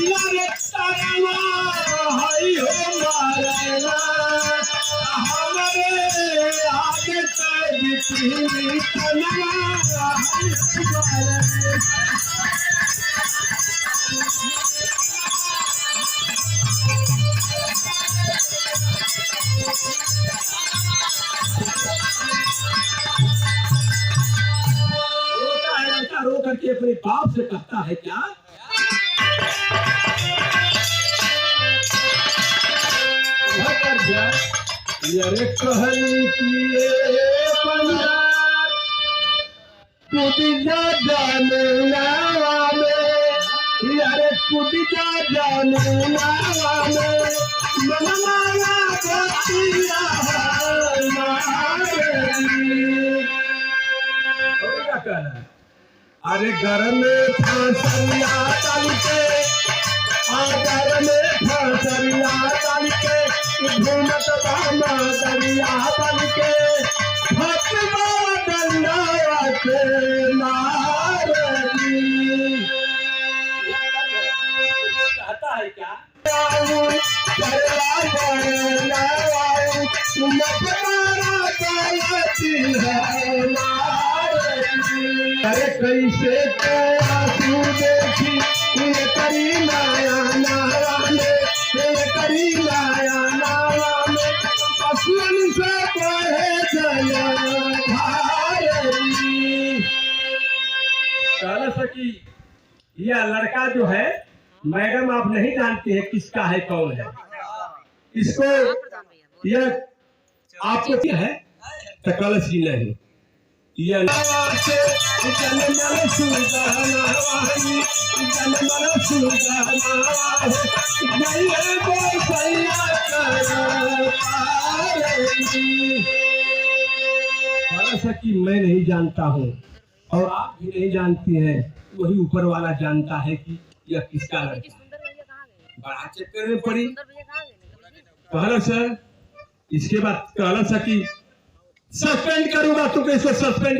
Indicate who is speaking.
Speaker 1: यारे तारा हाय हो मारेला हमारे आगे चल बिछड़ी तनवा हाय हो मारेला रो करके अपने बाप से कहता है क्या यारे कहनी की पंजाब कुदिया जामुनावा में यारे कुदिया जामुनावा में मनमाया बतिया अरे घर में फसलिया डाल के घर में फसलिया डाल के घूमत बामा दरिया बन के फसवा डंडा के मारली कहता है क्या अरे कैसे आंसू देखी ये करी माया नावा में ये करी माया नावा में असलन से कहे जया भारती कह सकी यह लड़का जो है मैडम आप नहीं जानती है किसका है कौन है इसको यह आपको क्या है कलश ही नहीं यह सकी मैं नहीं जानता हूँ और आप भी नहीं जानती हैं वही ऊपर वाला जानता है कि यह किसका लड़का बड़ा चक्कर में पड़ी कहला सर इसके बाद कहला सकी सस्पेंड करूंगा तो कैसे सस्पेंड